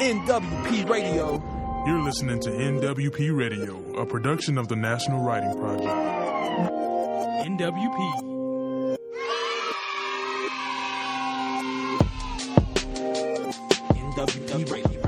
NWP Radio. You're listening to NWP Radio, a production of the National Writing Project. NWP. NWP Radio.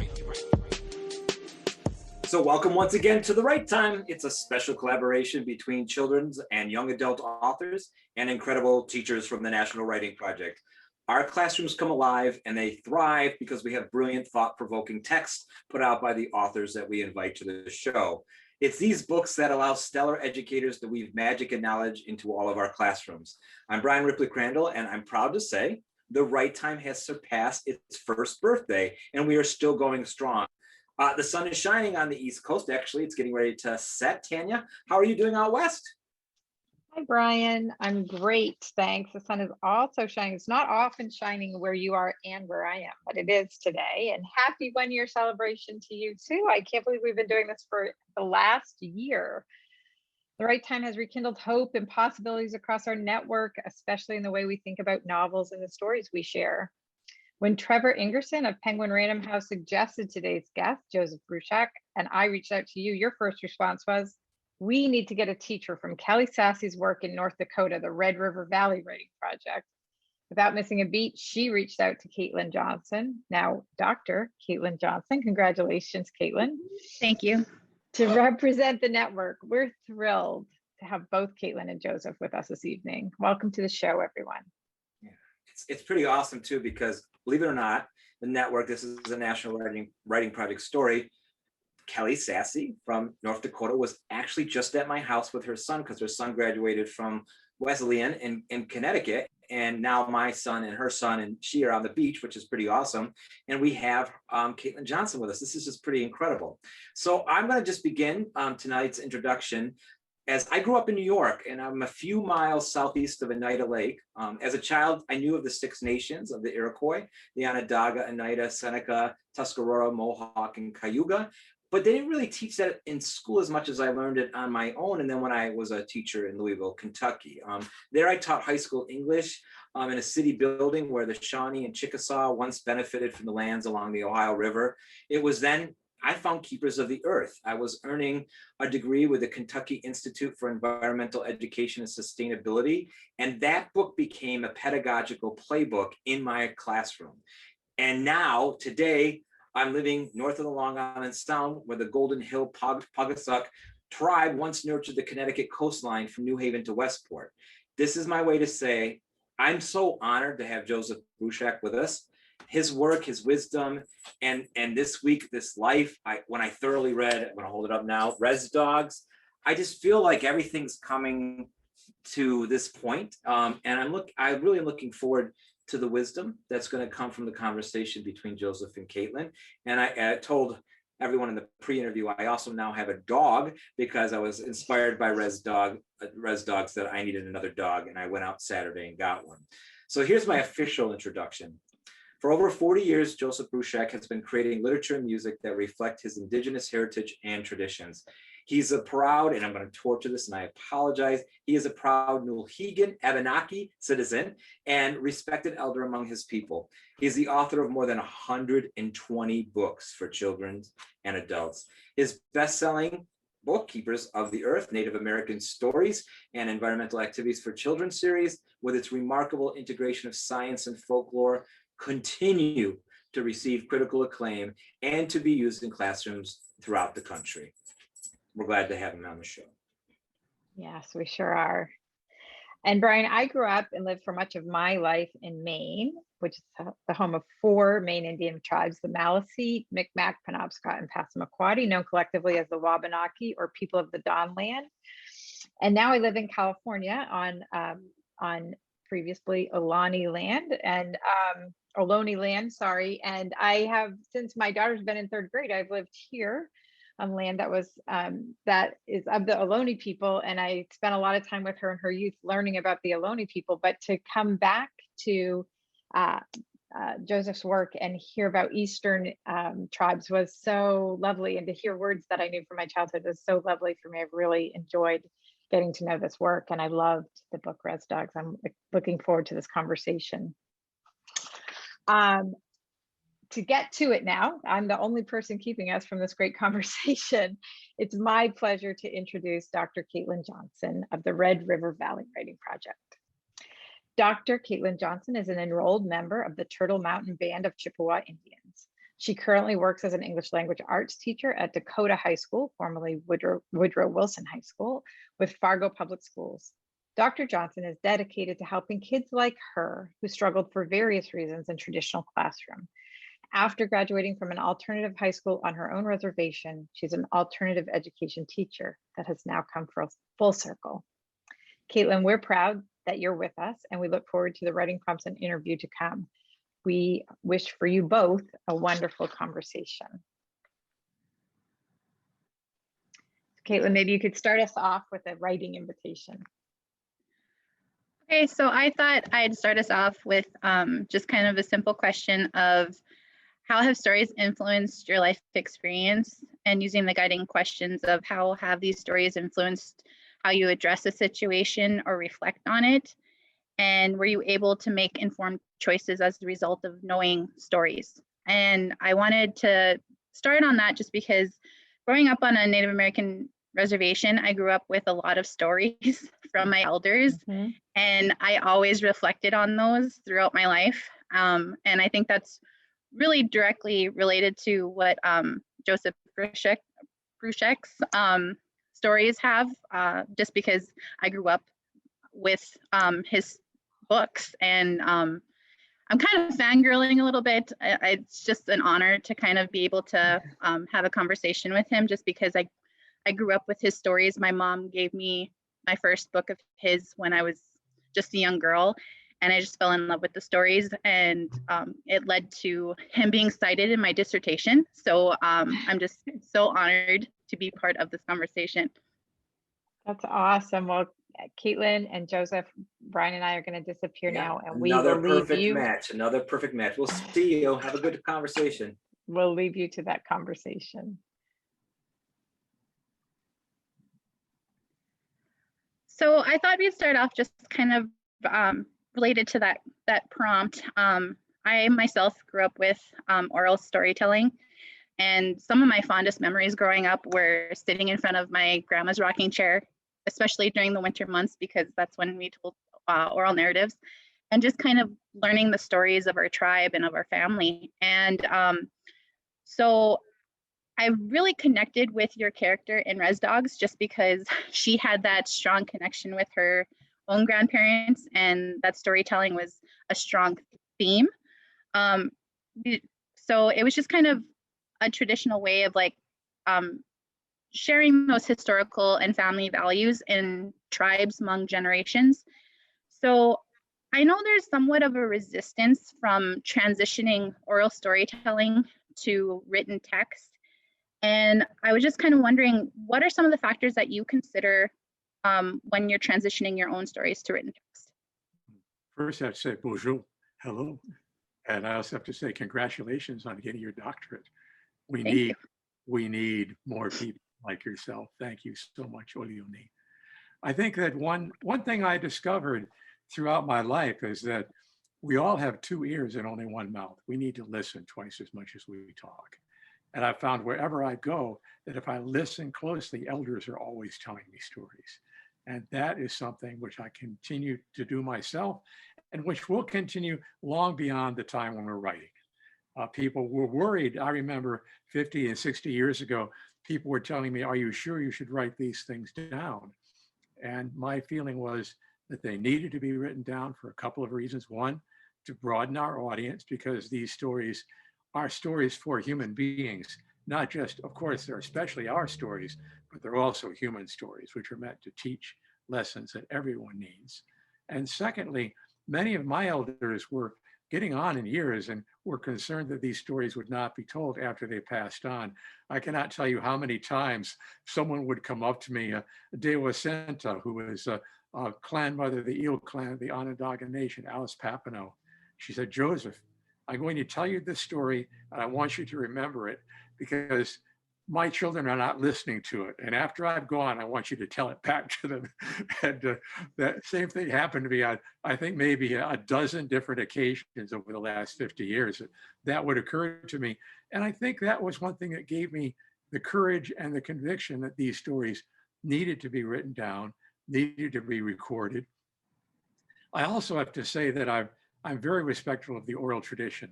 So welcome once again to The Right Time. It's a special collaboration between children's and young adult authors and incredible teachers from the National Writing Project. Our classrooms come alive and they thrive because we have brilliant, thought-provoking text put out by the authors that we invite to the show. It's these books that allow stellar educators to weave magic and knowledge into all of our classrooms. I'm Brian Ripley Crandall, and I'm proud to say The Right Time has surpassed its first birthday, and we are still going strong. The sun is shining on the East Coast. Actually, it's getting ready to set. Tanya, how are you doing out west? Hi, Brian. I'm great, thanks. The sun is also shining. It's not often shining where you are and where I am, but it is today. And happy 1-year celebration to you too. I can't believe we've been doing this for the last year. The Right Time has rekindled hope and possibilities across our network, especially in the way we think about novels and the stories we share. When Trevor Ingerson of Penguin Random House suggested today's guest, Joseph Bruchac, and I reached out to you, your first response was, we need to get a teacher from Kelly Sasse's work in North Dakota, the Red River Valley Writing Project. Without missing a beat, she reached out to Caitlin Johnson, now Dr. Caitlin Johnson. Congratulations, Caitlin. Thank you. To represent the network. We're thrilled to have both Caitlin and Joseph with us this evening. Welcome to the show, everyone. Yeah, it's pretty awesome too, because believe it or not, the network, this is a National Writing Project story. Kelly Sasse from North Dakota was actually just at my house with her son, because her son graduated from Wesleyan in Connecticut. And now my son and her son and she are on the beach, which is pretty awesome. And we have Caitlin Johnson with us. This is just pretty incredible. So I'm going to just begin tonight's introduction. As I grew up in New York, and I'm a few miles southeast of Oneida Lake. As a child, I knew of the 6 nations of the Iroquois, the Onondaga, Oneida, Seneca, Tuscarora, Mohawk, and Cayuga. But they didn't really teach that in school as much as I learned it on my own. And then when I was a teacher in Louisville, Kentucky, there I taught high school English in a city building where the Shawnee and Chickasaw once benefited from the lands along the Ohio River. It was then I found Keepers of the Earth. I was earning a degree with the Kentucky Institute for Environmental Education and Sustainability. And that book became a pedagogical playbook in my classroom. And now, today, I'm living north of the Long Island Sound, where the Golden Hill Pawcatuck tribe once nurtured the Connecticut coastline from New Haven to Westport. This is my way to say, I'm so honored to have Joseph Bruchac with us. His work, his wisdom, and this week, this life, when I thoroughly read, I'm gonna hold it up now, Res Dogs, I just feel like everything's coming to this point. And I really am looking forward to the wisdom that's going to come from the conversation between Joseph and Caitlin. And I told everyone in the pre-interview, I also now have a dog because I was inspired by Res Dogs that I needed another dog, and I went out Saturday and got one. So here's my official introduction. For over 40 years, Joseph Bruchac has been creating literature and music that reflect his indigenous heritage and traditions. He's a proud, and I'm going to torture this and I apologize, he is a proud Nulhegan Abenaki citizen and respected elder among his people. He's the author of more than 120 books for children and adults. His best-selling book, Keepers of the Earth, Native American Stories and Environmental Activities for Children series, with its remarkable integration of science and folklore, continue to receive critical acclaim and to be used in classrooms throughout the country. We're glad to have him on the show. Yes, we sure are. And Brian, I grew up and lived for much of my life in Maine, which is the home of 4 Maine Indian tribes, the Maliseet, Micmac, Penobscot, and Passamaquoddy, known collectively as the Wabanaki, or people of the Dawn Land. And now I live in California on previously Ohlone land, sorry. And I have, since my daughter's been in 3rd grade, I've lived here on land that is of the Ohlone people. And I spent a lot of time with her in her youth learning about the Ohlone people. But to come back to Joseph's work and hear about Eastern tribes was so lovely. And to hear words that I knew from my childhood was so lovely for me. I've really enjoyed getting to know this work, and I loved the book Res Dogs. I'm looking forward to this conversation. to get to it now, I'm the only person keeping us from this great conversation. It's my pleasure to introduce Dr. Caitlin Johnson of the Red River Valley Writing Project. Dr. Caitlin Johnson is an enrolled member of the Turtle Mountain Band of Chippewa Indians. She currently works as an English language arts teacher at Dakota High School, formerly Woodrow Wilson High School, with Fargo Public Schools. Dr. Johnson is dedicated to helping kids like her who struggled for various reasons in traditional classroom. After graduating from an alternative high school on her own reservation, she's an alternative education teacher that has now come full circle. Caitlin, we're proud that you're with us, and we look forward to the writing prompts and interview to come. We wish for you both a wonderful conversation. Caitlin, maybe you could start us off with a writing invitation. Okay, so I thought I'd start us off with just kind of a simple question of how have stories influenced your life experience, and using the guiding questions of how have these stories influenced how you address a situation or reflect on it, and were you able to make informed choices as a result of knowing stories? And I wanted to start on that just because growing up on a Native American reservation, I grew up with a lot of stories from my elders, and I always reflected on those throughout my life. And I think that's really directly related to what Joseph Bruchac's stories have, just because I grew up with his books, and I'm kind of fangirling a little bit. It's just an honor to kind of be able to have a conversation with him, just because I grew up with his stories. My mom gave me my first book of his when I was just a young girl, and I just fell in love with the stories, and it led to him being cited in my dissertation. So I'm just so honored to be part of this conversation. That's awesome. Well, Caitlin and Joseph, Brian and I are going to disappear now, and we will leave you. Another perfect match. We'll see you. Have a good conversation. We'll leave you to that conversation. So I thought we'd start off just kind of related to that prompt. I myself grew up with oral storytelling, and some of my fondest memories growing up were sitting in front of my grandma's rocking chair, especially during the winter months, because that's when we told oral narratives, and just kind of learning the stories of our tribe and of our family. And so I really connected with your character in Res Dogs, just because she had that strong connection with her own grandparents, and that storytelling was a strong theme. So it was just kind of a traditional way of like sharing those historical and family values in tribes among generations. So I know there's somewhat of a resistance from transitioning oral storytelling to written text. And I was just kind of wondering, what are some of the factors that you consider when you're transitioning your own stories to written text? First, I have to say bonjour, hello. And I also have to say congratulations on getting your doctorate. We need more people like yourself. Thank you so much, Olioni. I think that one thing I discovered throughout my life is that we all have two ears and only one mouth. We need to listen twice as much as we talk. And I found wherever I go that if I listen closely, elders are always telling me stories. And that is something which I continue to do myself, and which will continue long beyond the time when we're writing. People were worried. I remember 50 and 60 years ago, people were telling me, are you sure you should write these things down? And my feeling was that they needed to be written down for a couple of reasons. One, to broaden our audience, because these stories are stories for human beings, not just, of course, they're especially our stories, but they're also human stories, which are meant to teach lessons that everyone needs. And secondly, many of my elders were getting on in years and were concerned that these stories would not be told after they passed on. I cannot tell you how many times someone would come up to me, Dewa Senta, who is a clan mother of the Eel clan of the Onondaga Nation, Alice Papineau. She said, Joseph, I'm going to tell you this story, and I want you to remember it, because my children are not listening to it. And after I've gone, I want you to tell it back to them. And that same thing happened to me on, I think, maybe a dozen different occasions over the last 50 years. That would occur to me. And I think that was one thing that gave me the courage and the conviction that these stories needed to be written down, needed to be recorded. I also have to say that I'm very respectful of the oral tradition.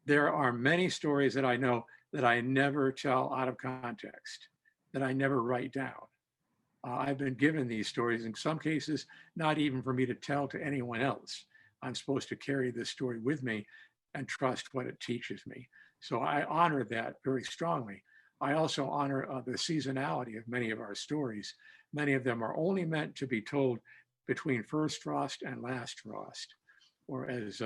There are many stories that I know that I never tell out of context, that I never write down. I've been given these stories, in some cases, not even for me to tell to anyone else. I'm supposed to carry this story with me and trust what it teaches me. So I honor that very strongly. I also honor the seasonality of many of our stories. Many of them are only meant to be told between first frost and last frost. Or as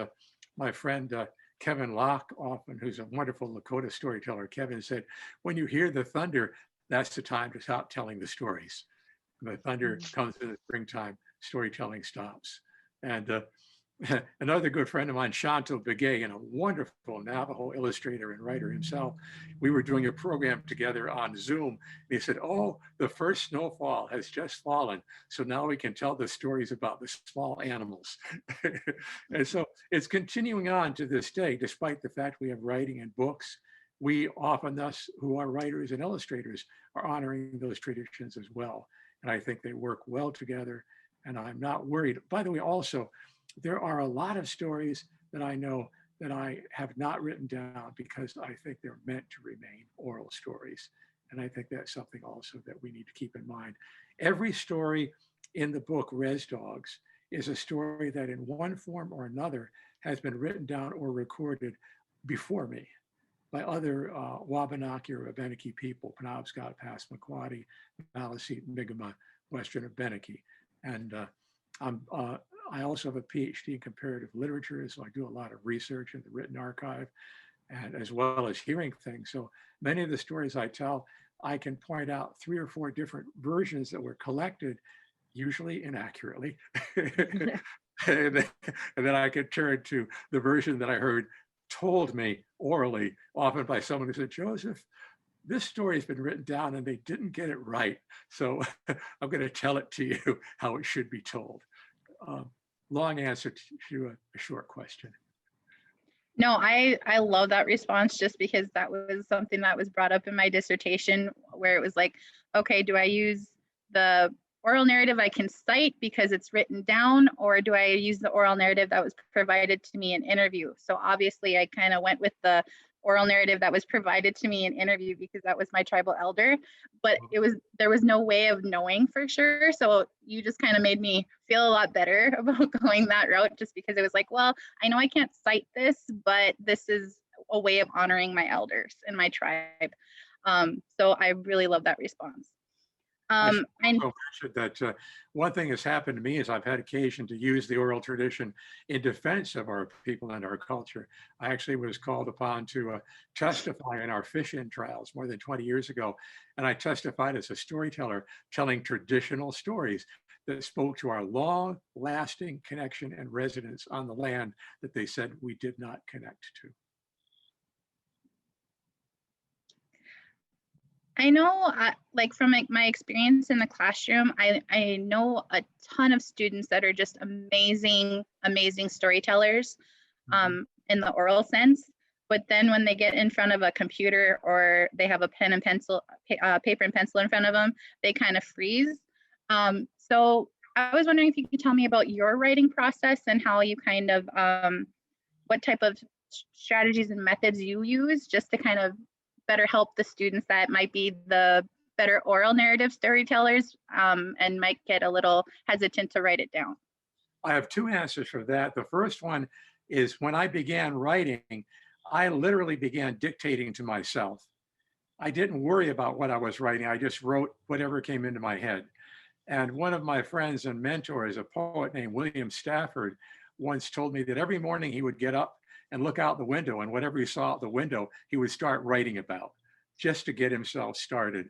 my friend Kevin Locke, often, who's a wonderful Lakota storyteller, Kevin said, when you hear the thunder, that's the time to stop telling the stories. When the thunder comes in the springtime, storytelling stops. And another good friend of mine, Shanto Begay, and a wonderful Navajo illustrator and writer himself, we were doing a program together on Zoom. And he said, oh, the first snowfall has just fallen. So now we can tell the stories about the small animals. And so it's continuing on to this day, despite the fact we have writing and books. We often, thus, who are writers and illustrators, are honoring those traditions as well. And I think they work well together. And I'm not worried. By the way, also, there are a lot of stories that I know that I have not written down because I think they're meant to remain oral stories. And I think that's something also that we need to keep in mind. Every story in the book Res Dogs is a story that in one form or another has been written down or recorded before me by other Wabanaki or Abenaki people, Penobscot, Passamaquoddy, Maliseet, Mi'kmaq, Western Abenaki. And I also have a PhD in comparative literature, so I do a lot of research in the written archive, and as well as hearing things. So many of the stories I tell, I can point out 3 or 4 different versions that were collected, usually inaccurately. and then I can turn to the version that I heard told me orally, often by someone who said, Joseph, this story has been written down and they didn't get it right. So I'm going to tell it to you how it should be told. Long answer to a short question. No, I love that response just because that was something that was brought up in my dissertation where it was like, okay, do I use the oral narrative I can cite because it's written down, or do I use the oral narrative that was provided to me in interview? So obviously I kind of went with the oral narrative that was provided to me in interview because that was my tribal elder, but there was no way of knowing for sure. So you just kind of made me feel a lot better about going that route, just because it was like, well, I know I can't cite this, but this is a way of honoring my elders in my tribe. So I really love that response. I should also mention that one thing that's happened to me is I've had occasion to use the oral tradition in defense of our people and our culture. I actually was called upon to testify in our fish-in trials more than 20 years ago. And I testified as a storyteller telling traditional stories that spoke to our long-lasting connection and residence on the land that they said we did not connect to. I know, like from my experience in the classroom, I know a ton of students that are just amazing storytellers in the oral sense. But then when they get in front of a computer or they have a pen and pencil, paper and pencil in front of them, they kind of freeze. So I was wondering if you could tell me about your writing process and how you kind of, what type of strategies and methods you use just to kind of better help the students that might be the better oral narrative storytellers and might get a little hesitant to write it down. I have 2 answers for that. The first one is when I began writing, I literally began dictating to myself. I didn't worry about what I was writing. I just wrote whatever came into my head. And one of my friends and mentors, a poet named William Stafford, once told me that every morning he would get up and look out the window, and whatever he saw out the window, he would start writing about, just to get himself started.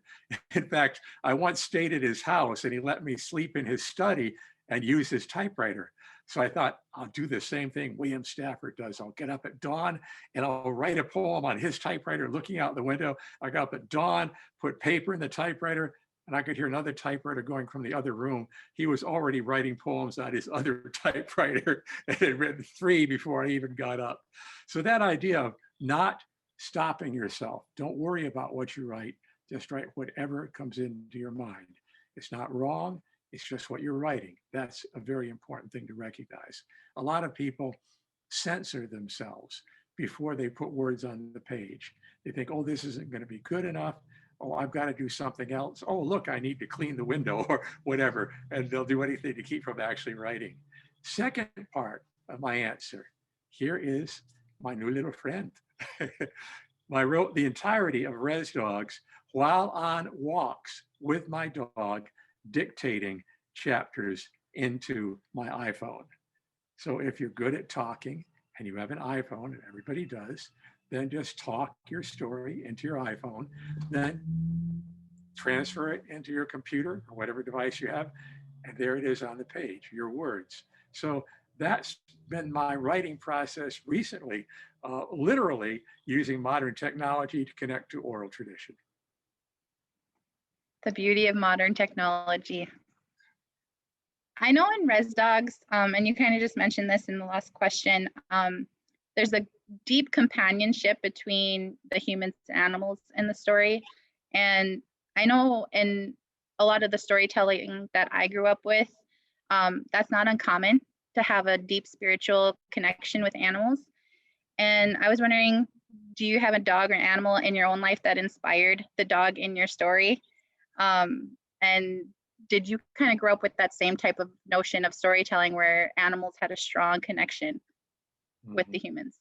In fact, I once stayed at his house and he let me sleep in his study and use his typewriter. So I thought, I'll do the same thing William Stafford does. I'll get up at dawn and I'll write a poem on his typewriter looking out the window. I got up at dawn, put paper in the typewriter, and I could hear another typewriter going from the other room. He was already writing poems on his other typewriter and had written 3 before I even got up. So that idea of not stopping yourself, don't worry about what you write, just write whatever comes into your mind. It's not wrong, it's just what you're writing. That's a very important thing to recognize. A lot of people censor themselves before they put words on the page. They think, oh, this isn't going to be good enough. Oh, I've got to do something else. Oh, look, I need to clean the window or whatever. And they'll do anything to keep from actually writing. Second part of my answer, here is my new little friend. I wrote the entirety of Res Dogs while on walks with my dog, dictating chapters into my iPhone. So if you're good at talking and you have an iPhone, and everybody does, then just talk your story into your iPhone, then transfer it into your computer or whatever device you have, and there it is on the page, your words. So that's been my writing process recently, literally using modern technology to connect to oral tradition. The beauty of modern technology. I know in Res Dogs, and you kind of just mentioned this in the last question, there's a deep companionship between the humans and animals in the story. And I know in a lot of the storytelling that I grew up with, that's not uncommon to have a deep spiritual connection with animals. And I was wondering, do you have a dog or animal in your own life that inspired the dog in your story? And did you kind of grow up with that same type of notion of storytelling where animals had a strong connection with the humans?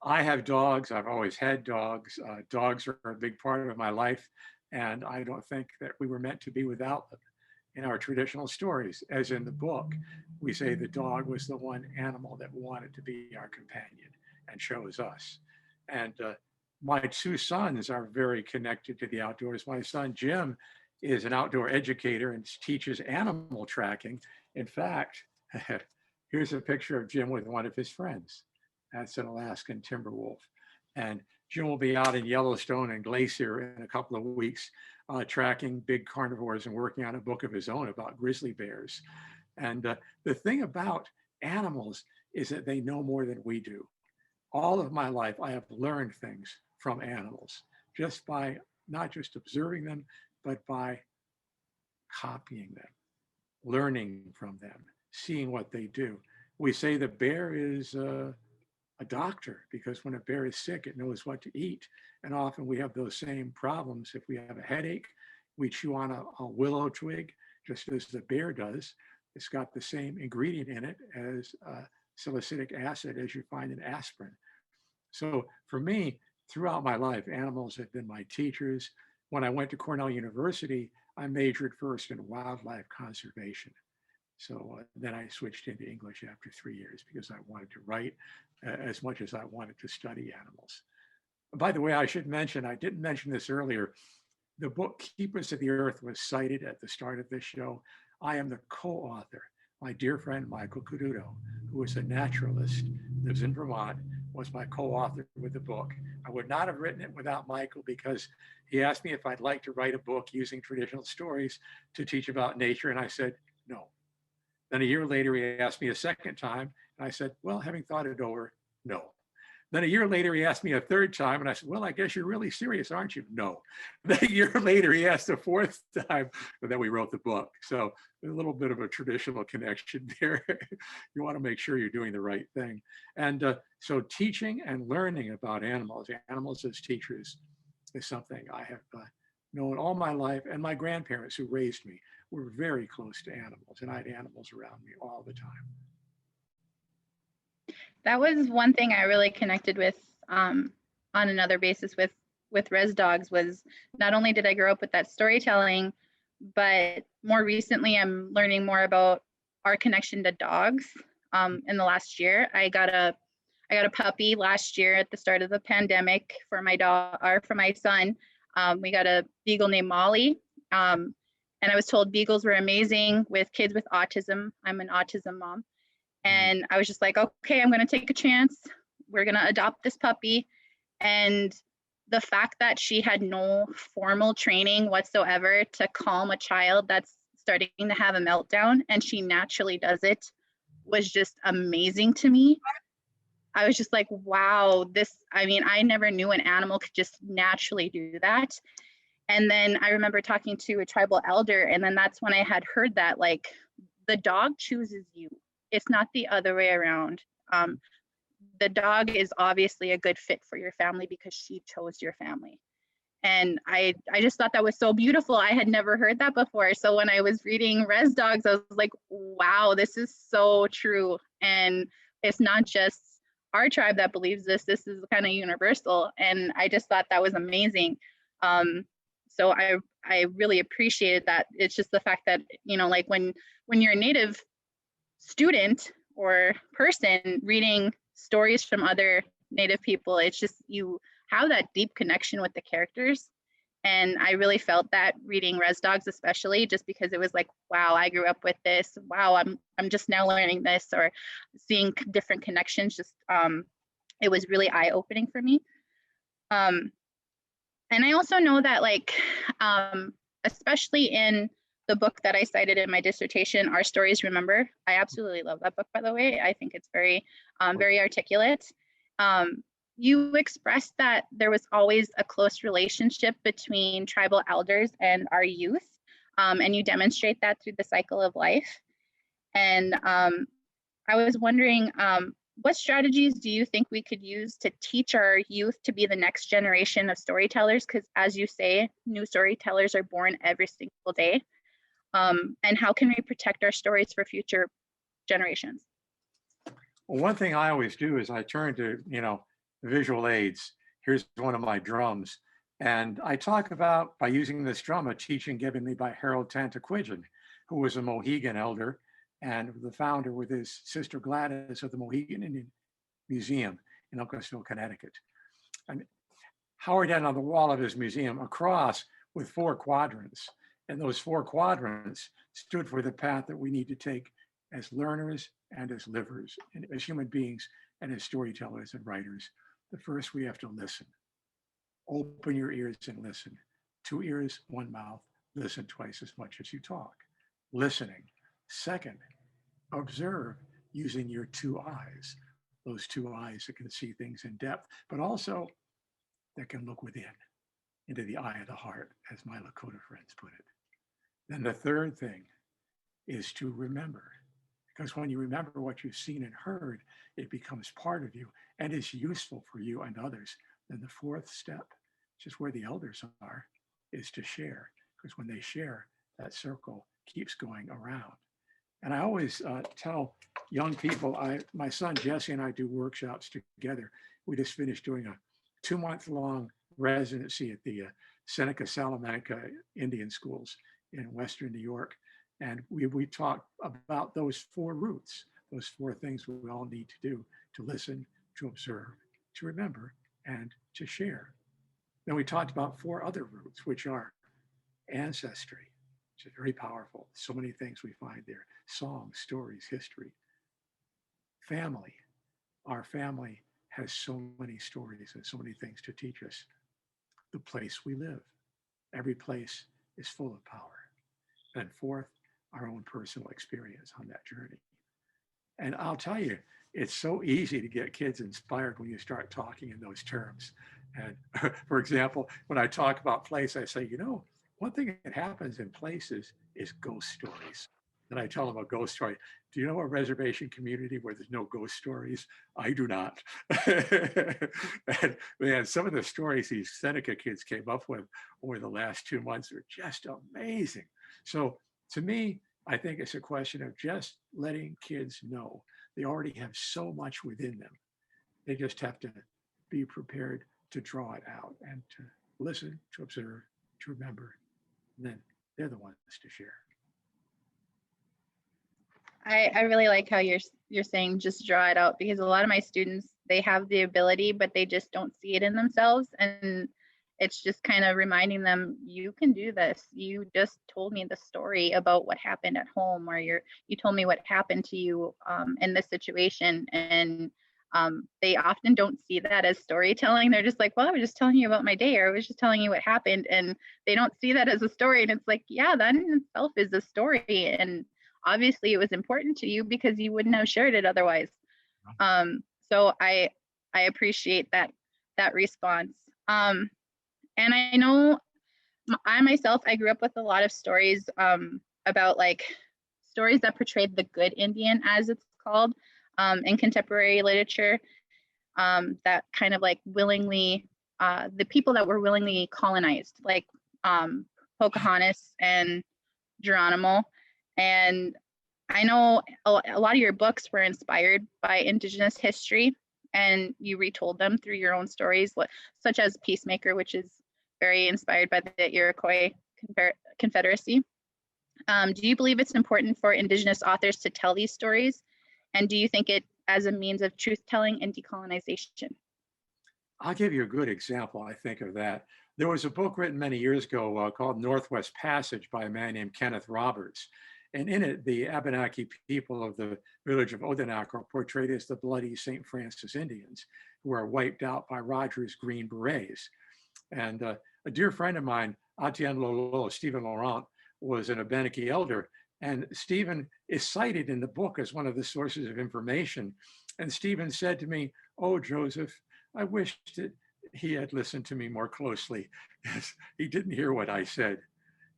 I have dogs. I've always had dogs. Dogs are a big part of my life, and I don't think that we were meant to be without them. In our traditional stories, as in the book, we say the dog was the one animal that wanted to be our companion and chose us. And my 2 sons are very connected to the outdoors. My son, Jim, is an outdoor educator and teaches animal tracking. In fact, here's a picture of Jim with one of his friends. That's an Alaskan timber wolf. And Jim will be out in Yellowstone and Glacier in a couple of weeks, tracking big carnivores and working on a book of his own about grizzly bears. And the thing about animals is that they know more than we do. All of my life, I have learned things from animals just by not just observing them, but by copying them, learning from them, seeing what they do. We say the bear is a doctor because when a bear is sick, it knows what to eat. And often we have those same problems. If we have a headache, we chew on a willow twig, just as the bear does. It's got the same ingredient in it as salicylic acid as you find in aspirin. So for me, throughout my life, animals have been my teachers. When I went to Cornell University, I majored first in wildlife conservation. So then I switched into English after 3 years because I wanted to write as much as I wanted to study animals. By the way, I should mention, I didn't mention this earlier, the book Keepers of the Earth was cited at the start of this show. I am the co-author. My dear friend, Michael Caduto, who is a naturalist, lives in Vermont, was my co-author with the book. I would not have written it without Michael because he asked me if I'd like to write a book using traditional stories to teach about nature, and I said, no. Then a year later, he asked me a second time, and I said, well, having thought it over, no. Then a year later, he asked me a third time, and I said, well, I guess you're really serious, aren't you? No. Then a year later, he asked a fourth time, and then we wrote the book. So a little bit of a traditional connection there. You want to make sure you're doing the right thing. And so teaching and learning about animals as teachers, is something I have known all my life. And my grandparents who raised me were very close to animals, and I had animals around me all the time. That was one thing I really connected with on another basis with Res Dogs was not only did I grow up with that storytelling, but more recently I'm learning more about our connection to dogs. In the last year, I got a puppy last year at the start of the pandemic for my dog or for my son. We got a beagle named Molly. And I was told beagles were amazing with kids with autism. I'm an autism mom. And I was just like, okay, I'm going to take a chance. We're going to adopt this puppy. And the fact that she had no formal training whatsoever to calm a child that's starting to have a meltdown, and she naturally does it, was just amazing to me. I was just like, wow, I never knew an animal could just naturally do that. And then I remember talking to a tribal elder, and then that's when I had heard that, like, the dog chooses you. It's not the other way around. The dog is obviously a good fit for your family because she chose your family. And I just thought that was so beautiful. I had never heard that before. So when I was reading Res Dogs, I was like, wow, this is so true. And it's not just our tribe that believes this. This is kind of universal. And I just thought that was amazing. So I really appreciated that. It's just the fact that, like when you're a Native student or person reading stories from other Native people, it's just, you have that deep connection with the characters. And I really felt that reading Res Dogs, especially, just because it was like, wow, I grew up with this. Wow, I'm just now learning this, or seeing different connections. Just it was really eye-opening for me. And I also know that, like, especially in the book that I cited in my dissertation, Our Stories Remember. I absolutely love that book, by the way. I think it's very, very articulate. You expressed that there was always a close relationship between tribal elders and our youth, and you demonstrate that through the cycle of life. And I was wondering, what strategies do you think we could use to teach our youth to be the next generation of storytellers? Because as you say, new storytellers are born every single day. And how can we protect our stories for future generations? Well, one thing I always do is I turn to, visual aids. Here's one of my drums. And I talk about, by using this drum, a teaching given me by Harold Tantaquidgeon, who was a Mohegan elder and the founder with his sister Gladys of the Mohegan Indian Museum in Uncasville, Connecticut. And Howard had on the wall of his museum a cross with 4 quadrants. And those 4 quadrants stood for the path that we need to take as learners and as livers, and as human beings and as storytellers and writers. The first, we have to listen. Open your ears and listen. 2 ears, 1 mouth. Listen twice as much as you talk. Listening. Second, observe using your 2 eyes. Those 2 eyes that can see things in depth, but also that can look within, into the eye of the heart, as my Lakota friends put it. Then the third thing is to remember, because when you remember what you've seen and heard, it becomes part of you and is useful for you and others. Then the fourth step, which is where the elders are, is to share, because when they share, that circle keeps going around. And I always tell young people, my son Jesse and I do workshops together. We just finished doing a 2-month-long residency at the Seneca Salamanca Indian schools in Western New York. And we talk about those 4 roots, those 4 things we all need to do: to listen, to observe, to remember, and to share. Then we talked about 4 other roots, which are ancestry, which is very powerful. So many things we find there: songs, stories, history. Family. Our family has so many stories and so many things to teach us. The place we live. Every place is full of power. And fourth, our own personal experience on that journey. And I'll tell you, it's so easy to get kids inspired when you start talking in those terms. And for example, when I talk about place, I say, one thing that happens in places is ghost stories. And I tell them a ghost story. Do you know a reservation community where there's no ghost stories? I do not. And man, some of the stories these Seneca kids came up with over the last 2 months are just amazing. So to me, I think it's a question of just letting kids know they already have so much within them. They just have to be prepared to draw it out and to listen, to observe, to remember, and then they're the ones to share. I really like how you're saying just draw it out, because a lot of my students, they have the ability, but they just don't see it in themselves. And it's just kind of reminding them, you can do this. You just told me the story about what happened at home, or you told me what happened to you in this situation. And they often don't see that as storytelling. They're just like, well, I was just telling you about my day, or I was just telling you what happened. And they don't see that as a story. And it's like, yeah, that in itself is a story. And obviously it was important to you because you wouldn't have shared it otherwise. So I appreciate that response. And I know I myself, I grew up with a lot of stories about like stories that portrayed the good Indian, as it's called, in contemporary literature, that kind of like willingly, the people that were willingly colonized, like Pocahontas and Geronimo. And I know a lot of your books were inspired by Indigenous history, and you retold them through your own stories, such as Peacemaker, which is very inspired by the Iroquois Confederacy. Do you believe it's important for Indigenous authors to tell these stories? And do you think it as a means of truth-telling and decolonization? I'll give you a good example, I think, of that. There was a book written many years ago called Northwest Passage by a man named Kenneth Roberts. And in it, the Abenaki people of the village of Odanak are portrayed as the bloody St. Francis Indians, who are wiped out by Rogers' Green Berets. And a dear friend of mine, Atienne Lolo, Stephen Laurent, was an Abenaki elder. And Stephen is cited in the book as one of the sources of information. And Stephen said to me, "Oh, Joseph, I wish that he had listened to me more closely. He didn't hear what I said."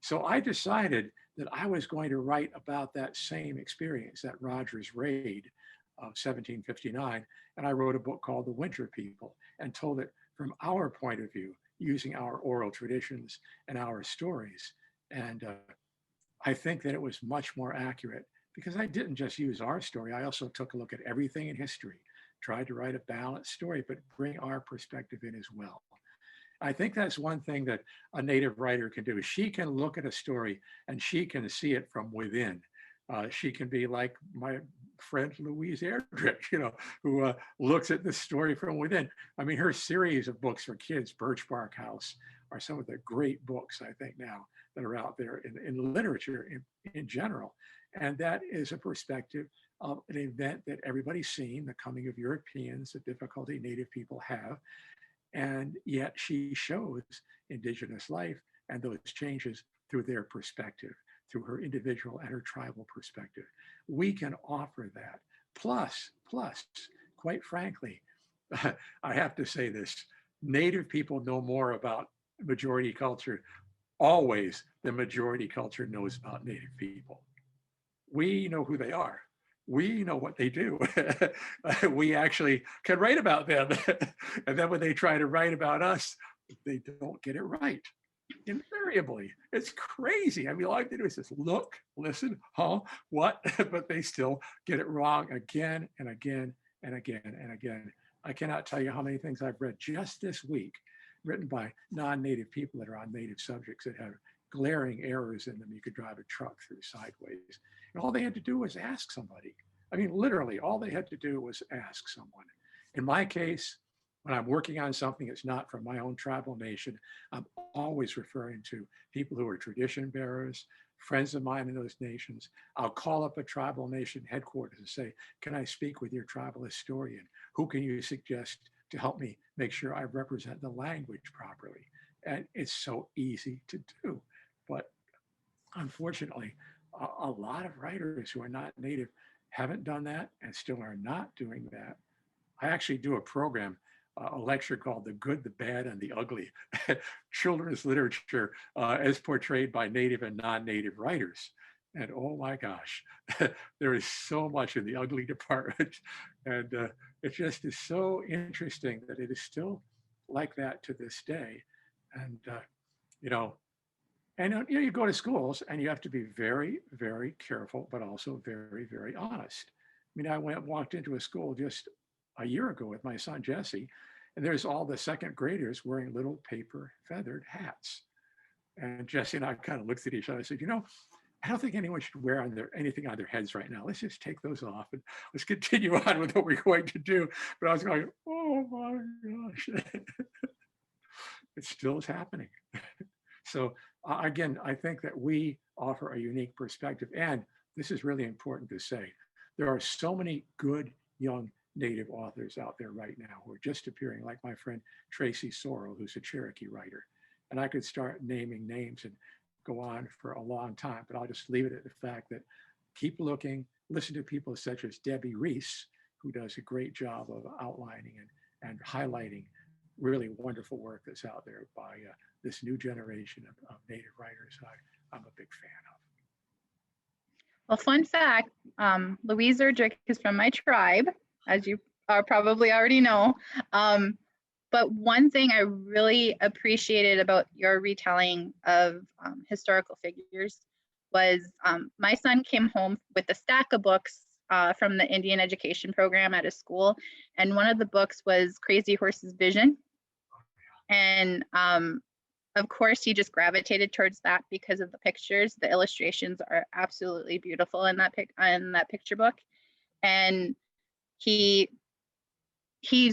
So I decided that I was going to write about that same experience, that Rogers raid of 1759. And I wrote a book called The Winter People and told it from our point of view, using our oral traditions and our stories. And I think that it was much more accurate because I didn't just use our story. I also took a look at everything in history, tried to write a balanced story, but bring our perspective in as well. I think that's one thing that a Native writer can do. She can look at a story and she can see it from within. She can be like my friend Louise Erdrich, who looks at the story from within. I mean, her series of books for kids, Birch Bark House, are some of the great books, I think, now that are out there in literature in general. And that is a perspective of an event that everybody's seen, the coming of Europeans, the difficulty Native people have. And yet she shows Indigenous life and those changes through their perspective, through her individual and her tribal perspective. We can offer that. Plus, quite frankly, I have to say this, Native people know more about majority culture always than majority culture knows about Native people. We know who they are. We know what they do. We actually can write about them. And then when they try to write about us, they don't get it right. Invariably. It's crazy. I mean, all I do is just look, listen, what? But they still get it wrong again and again and again and again. I cannot tell you how many things I've read just this week, written by non-Native people that are on Native subjects that have glaring errors in them. You could drive a truck through sideways. And all they had to do was ask somebody. I mean, literally, all they had to do was ask someone. In my case, when I'm working on something that's not from my own tribal nation, I'm always referring to people who are tradition bearers, friends of mine in those nations. I'll call up a tribal nation headquarters and say, "Can I speak with your tribal historian? Who can you suggest to help me make sure I represent the language properly?" And it's so easy to do. But unfortunately, a lot of writers who are not Native haven't done that and still are not doing that. I actually do a program, a lecture called The Good, the Bad, and the Ugly, children's literature as portrayed by Native and non-Native writers. And oh my gosh, there is so much in the ugly department. And it just is so interesting that it is still like that to this day. And, you go to schools and you have to be very, very careful, but also very, very honest. I mean, I walked into a school just a year ago with my son, Jesse, and there's all the second graders wearing little paper feathered hats. And Jesse and I kind of looked at each other and said, I don't think anyone should wear anything on their heads right now. Let's just take those off and let's continue on with what we're going to do. But I was going, oh my gosh. it still is happening. So again, I think that we offer a unique perspective. And this is really important to say. There are so many good young Native authors out there right now who are just appearing, like my friend Tracy Sorrell, who's a Cherokee writer. And I could start naming names and go on for a long time, but I'll just leave it at the fact that keep looking, listen to people such as Debbie Reese, who does a great job of outlining and highlighting really wonderful work that's out there by this new generation of Native writers I'm a big fan of. Well, fun fact, Louise Erdrich is from my tribe, as you probably already know. But one thing I really appreciated about your retelling of historical figures was my son came home with a stack of books from the Indian education program at his school. And one of the books was Crazy Horse's Vision. And of course, he just gravitated towards that because of the pictures. The illustrations are absolutely beautiful in that picture book. And he's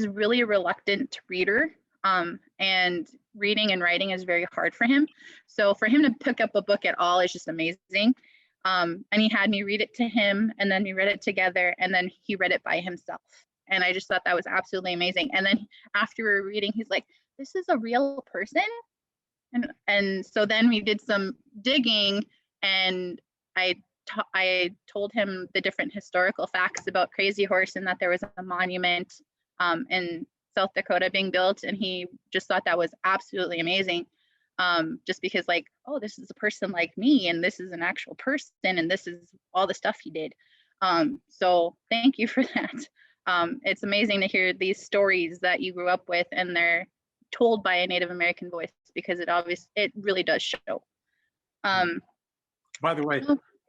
really a reluctant reader, and reading and writing is very hard for him. So for him to pick up a book at all is just amazing. And he had me read it to him, and then we read it together, and then he read it by himself. And I just thought that was absolutely amazing. And then after we were reading, he's like, this is a real person? And so then we did some digging, and I told him the different historical facts about Crazy Horse and that there was a monument in South Dakota being built, and he just thought that was absolutely amazing. Just because, like, oh, this is a person like me, and this is an actual person, and this is all the stuff he did. So thank you for that. It's amazing to hear these stories that you grew up with, and they're told by a Native American voice, because it really does show. By the way,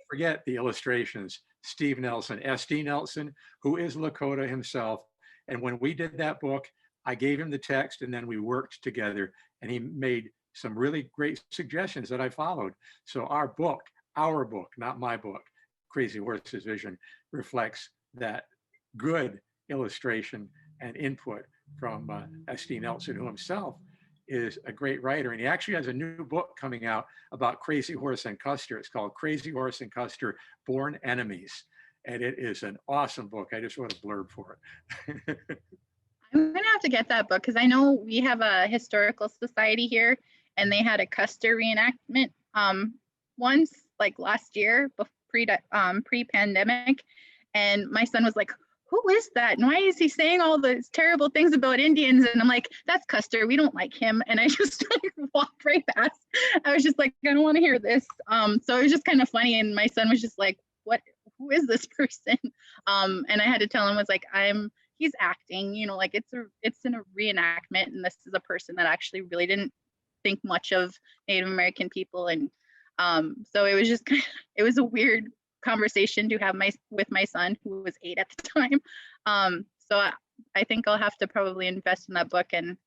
forget the illustrations. Steve Nelson, S.D. Nelson, who is Lakota himself. And when we did that book, I gave him the text, and then we worked together, and he made some really great suggestions that I followed. So our book, not my book, Crazy Horse's Vision, reflects that good illustration and input from S.D. Nelson, who himself is a great writer. And he actually has a new book coming out about Crazy Horse and Custer. It's called Crazy Horse and Custer, Born Enemies. And it is an awesome book. I just wrote a blurb for it. I'm gonna have to get that book, because I know we have a historical society here, and they had a Custer reenactment once, like last year, pre-pandemic. And my son was like, who is that? And why is he saying all those terrible things about Indians? And I'm like, that's Custer. We don't like him. And I just like walked right past. I was just like, I don't want to hear this. So it was just kind of funny. And my son was just like, who is this person? And I had to tell him, was like, he's acting, like it's in a reenactment. And this is a person that actually really didn't think much of Native American people. And so it was just it was a weird conversation to have with my son, who was 8 at the time. So I think I'll have to probably invest in that book and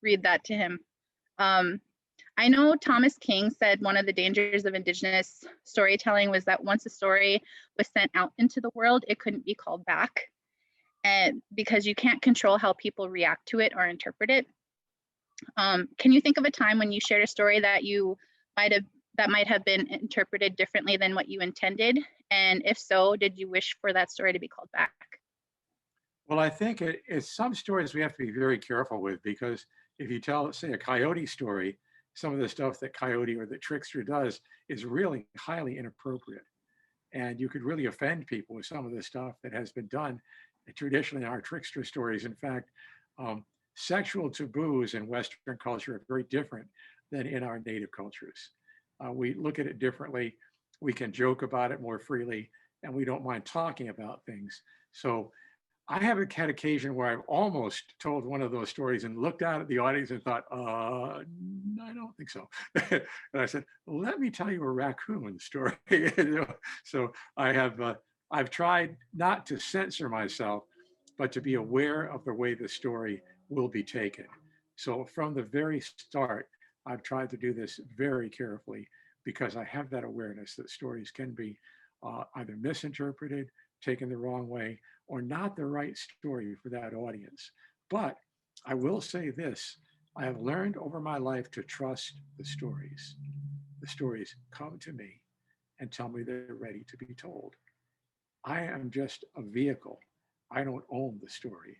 read that to him. I know Thomas King said one of the dangers of Indigenous storytelling was that once a story was sent out into the world, it couldn't be called back, and because you can't control how people react to it or interpret it. Can you think of a time when you shared a story that might have been interpreted differently than what you intended? And if so, did you wish for that story to be called back? Well, I think it's some stories we have to be very careful with, because if you tell, say, a coyote story, some of the stuff that Coyote or the Trickster does is really highly inappropriate. And you could really offend people with some of the stuff that has been done traditionally in our Trickster stories. In fact, sexual taboos in Western culture are very different than in our Native cultures. We look at it differently. We can joke about it more freely, and we don't mind talking about things. So I haven't had occasion where I've almost told one of those stories and looked out at the audience and thought, I don't think so. And I said, let me tell you a raccoon story. So I've tried not to censor myself, but to be aware of the way the story will be taken. So from the very start, I've tried to do this very carefully, because I have that awareness that stories can be either misinterpreted, taken the wrong way, or not the right story for that audience. But I will say this, I have learned over my life to trust the stories. The stories come to me and tell me they're ready to be told. I am just a vehicle. I don't own the story.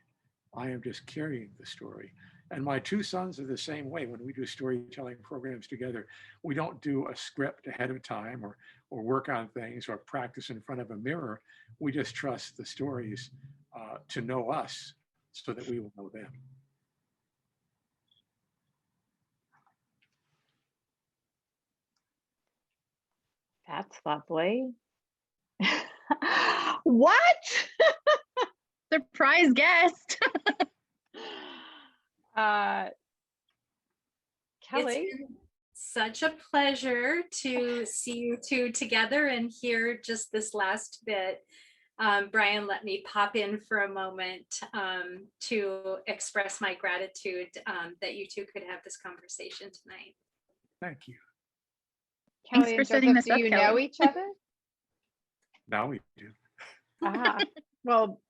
I am just carrying the story. And my two sons are the same way. When we do storytelling programs together, we don't do a script ahead of time or work on things or practice in front of a mirror. We just trust the stories to know us so that we will know them. That's lovely. What? Surprise guest. Kelly. It's been such a pleasure to see you two together and hear just this last bit. Brian, let me pop in for a moment to express my gratitude that you two could have this conversation tonight. Thank you. Thanks Kelly for and setting Joseph, this up, do you Kelly. know each other? Now we do. Well,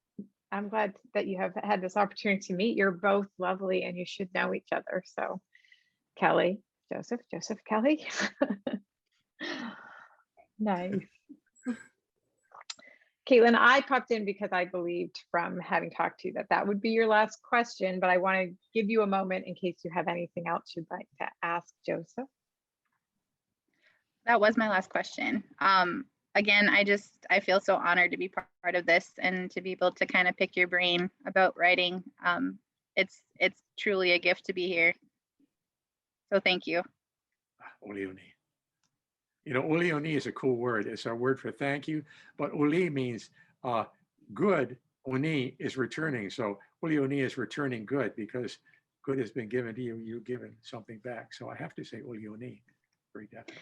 I'm glad that you have had this opportunity to meet. You're both lovely and you should know each other. So Kelly, Joseph, Kelly. Nice. Caitlin, I popped in because I believed from having talked to you that that would be your last question, but I want to give you a moment in case you have anything else you'd like to ask Joseph. That was my last question. Again, I feel so honored to be part of this and to be able to kind of pick your brain about writing. It's truly a gift to be here. So thank you. Ulioni. You know, ulioni is a cool word. It's our word for thank you, but uli means good. Uni is returning. So ulioni is returning good because good has been given to you. You've given something back. So I have to say ulioni very definitely.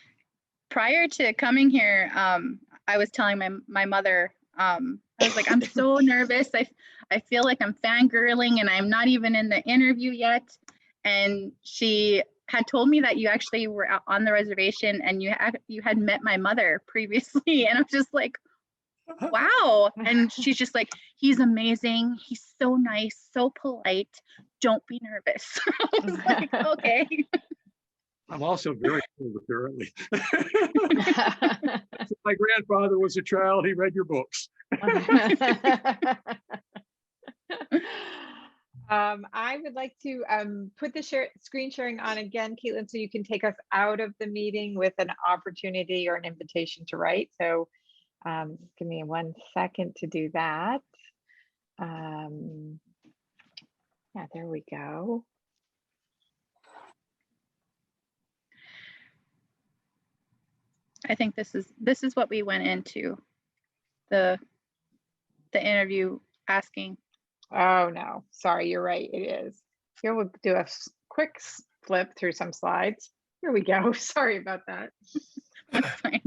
Prior to coming here, I was telling my mother, I was like, I'm so nervous. I feel like I'm fangirling and I'm not even in the interview yet. And she had told me that you actually were on the reservation and you had met my mother previously. And I'm just like, wow. And she's just like, he's amazing. He's so nice, so polite. Don't be nervous. I was like, okay. I'm also very cool apparently. My grandfather was a child. He read your books. I would like to put the screen sharing on again, Caitlin, so you can take us out of the meeting with an opportunity or an invitation to write. So just give me 1 second to do that. Yeah, there we go. I think this is what we went into the interview asking. Oh no, sorry, you're right, it is. Here we'll do a quick flip through some slides. Here we go. Sorry about that. That's fine.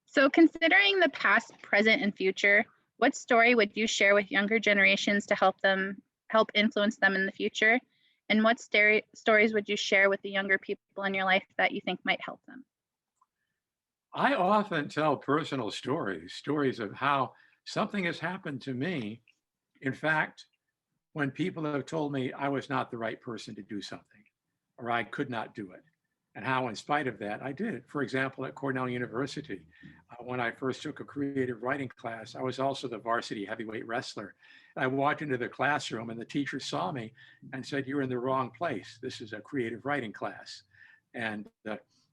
So considering the past, present, and future, what story would you share with younger generations to help influence them in the future? And what stories would you share with the younger people in your life that you think might help them? I often tell personal stories of how something has happened to me. In fact, when people have told me I was not the right person to do something or I could not do it, and how in spite of that, I did it. For example, at Cornell University, when I first took a creative writing class, I was also the varsity heavyweight wrestler. I walked into the classroom and the teacher saw me and said, "You're in the wrong place. This is a creative writing class." And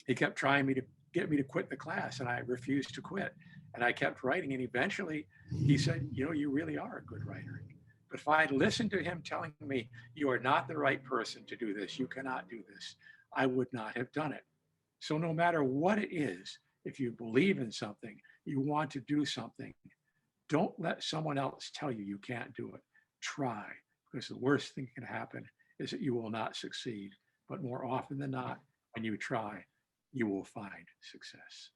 he kept trying to get me to quit the class, and I refused to quit. And I kept writing, and eventually he said, "You know, you really are a good writer." But if I had listened to him telling me, "You are not the right person to do this, you cannot do this," I would not have done it. So no matter what it is, if you believe in something, you want to do something, don't let someone else tell you you can't do it. Try, because the worst thing that can happen is that you will not succeed. But more often than not, when you try, you will find success.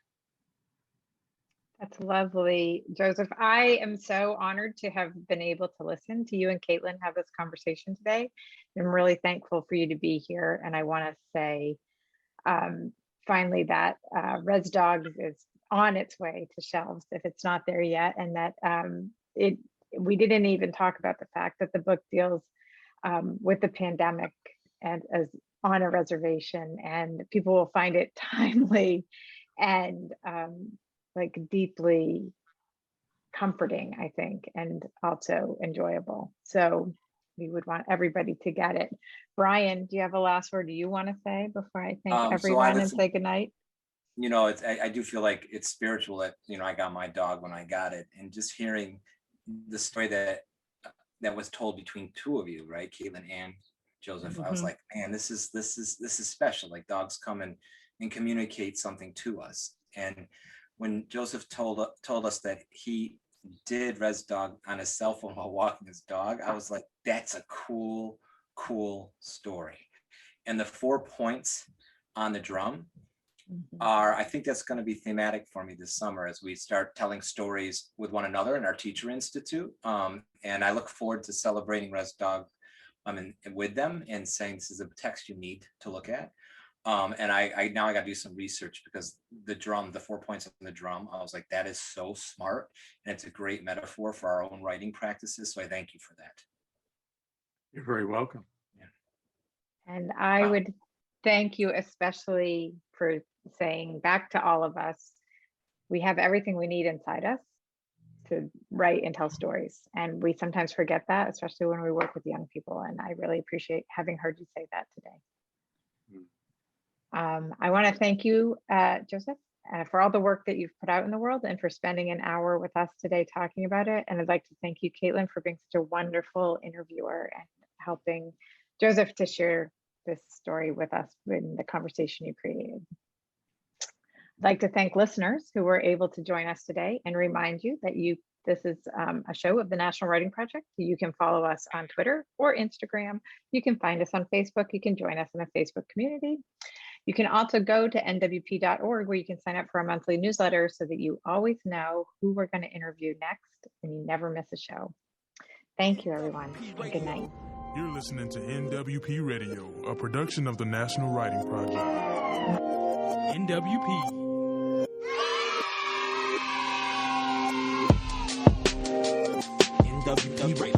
That's lovely, Joseph. I am so honored to have been able to listen to you and Caitlin have this conversation today. I'm really thankful for you to be here. And I want to say finally that Res Dogs is on its way to shelves if it's not there yet. And that we didn't even talk about the fact that the book deals with the pandemic and as on a reservation, and people will find it timely and like deeply comforting, I think, and also enjoyable. So we would want everybody to get it. Brian, do you have a last word you want to say before I thank everyone and say goodnight? You know, I do feel like it's spiritual that, you know, I got my dog when I got it, and just hearing the story that was told between two of you, right, Caitlin and Joseph, I was like, man, this is special. Like, dogs come and communicate something to us. And when Joseph told us that he did res dog on his cell phone while walking his dog, I was like, that's a cool story. And the 4 points on the drum are, I think that's going to be thematic for me this summer as we start telling stories with one another in our Teacher Institute. And I look forward to celebrating res dog with them and saying this is a text you need to look at. And I now I got to do some research, because the drum, the 4 points on the drum, I was like, that is so smart. And it's a great metaphor for our own writing practices. So I thank you for that. You're very welcome. Yeah. And I would thank you especially for saying back to all of us, we have everything we need inside us to write and tell stories. And we sometimes forget that, especially when we work with young people. And I really appreciate having heard you say that today. I want to thank you, Joseph, for all the work that you've put out in the world and for spending an hour with us today talking about it. And I'd like to thank you, Caitlin, for being such a wonderful interviewer and helping Joseph to share this story with us in the conversation you created. I'd like to thank listeners who were able to join us today and remind you that this is a show of the National Writing Project. You can follow us on Twitter or Instagram. You can find us on Facebook. You can join us in a Facebook community. You can also go to nwp.org, where you can sign up for our monthly newsletter so that you always know who we're going to interview next and you never miss a show. Thank you, everyone, and good night. You're listening to NWP Radio, a production of the National Writing Project. NWP. NWP Radio.